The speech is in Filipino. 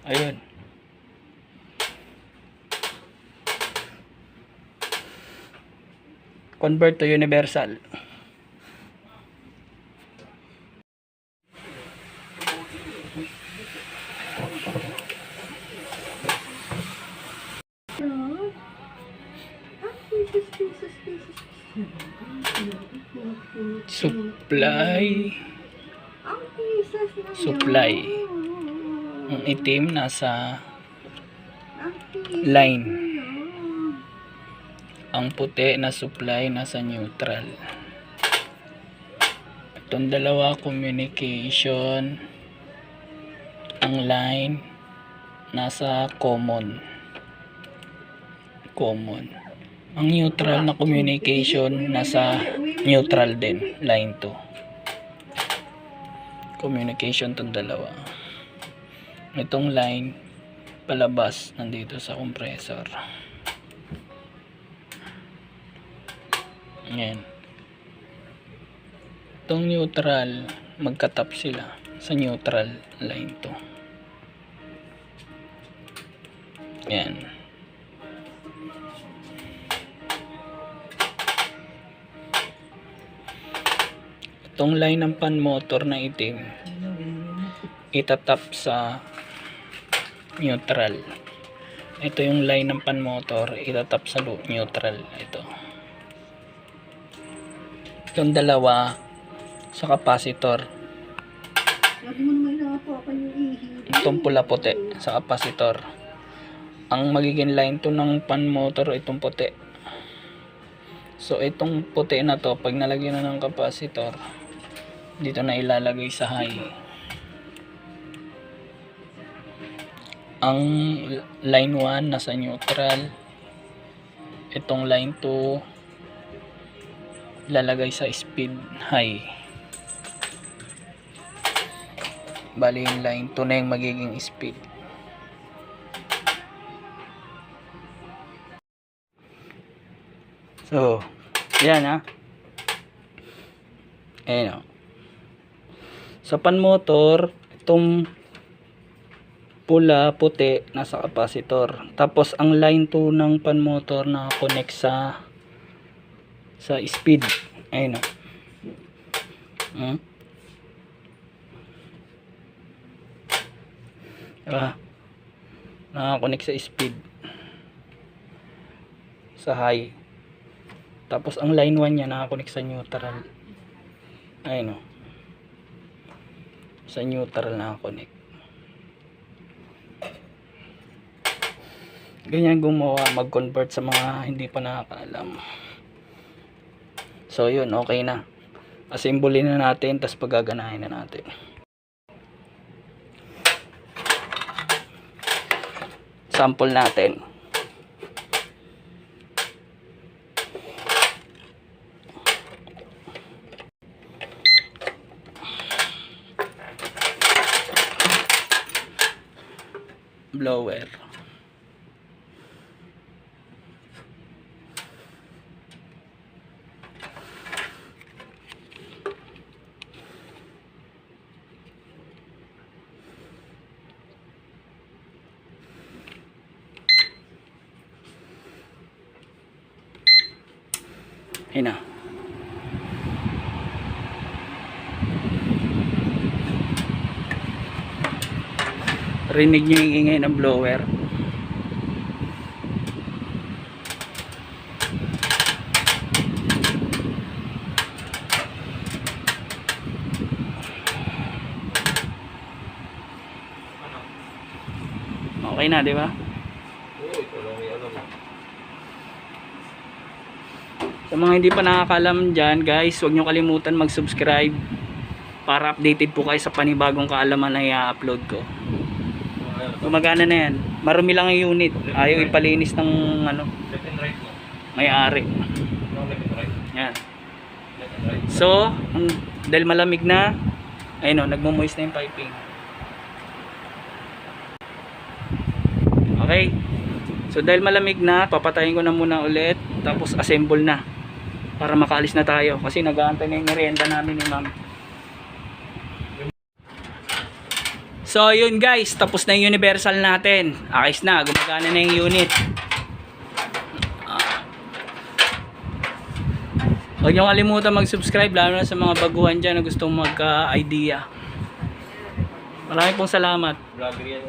Ayun. Convert to universal. Supply. Ang itim nasa line. Ang puti na supply nasa neutral. Itong dalawa communication. Ang line nasa common. Ang neutral na communication nasa neutral din, line 2. Communication tong dalawa. Itong line palabas nandito sa compressor. Ayan. Itong neutral, magkatap sila sa neutral line 2. Ayan. Itong line ng pan motor na itim, itatap sa neutral. Ito yung line ng pan motor, itatap sa neutral. Itong dalawa sa capacitor. Itong pula puti sa capacitor. Ang magiging line to ng pan motor itong puti. So itong puti na to, pag nalagyan na ng capacitor, dito na ilalagay sa high. Ang line 1 nasa neutral. Itong line 2 ilalagay sa speed high. Bali yung line 2 na yung magiging speed. So, yan ha. Ayan o. Sa pan motor, itong pula, puti, nasa capacitor. Tapos, ang line 2 ng pan motor na connect sa speed. Ayan o. Diba? Nakakonect sa speed. Sa high. Tapos, ang line 1 niya nakakonect sa neutral. Ayan o. Sa neutral nakakonect. Ganyan gumawa, mag-convert sa mga hindi pa nakakaalam. So yun, okay na. Assemble na natin, tapos pagaganahin na natin. Sample natin. Blower. Ayan na. Rinig nyo yung ingay ng blower. Okay na, di ba? Sa mga hindi pa nakakaalam dyan, guys, huwag nyo kalimutan mag-subscribe para updated po kayo sa panibagong kaalaman na i-upload ko. Gumagana na yan. Marumi lang ang unit. Ayaw ipalinis ng may-ari. Yan. So, dahil malamig na, ayun o, nagmo-moist na yung piping. Okay. So, dahil malamig na, papatayin ko na muna ulit. Tapos, assemble na. Para makaalis na tayo. Kasi nag-aantay na yung merienda namin ni ma'am. So, So yun guys, tapos na yung universal natin. Ayos na, gumagana na yung unit. Huwag niyo kalimutan mag-subscribe, lalo na sa mga baguhan dyan na gustong magka-idea. Maraming pong salamat. Vlogger yan.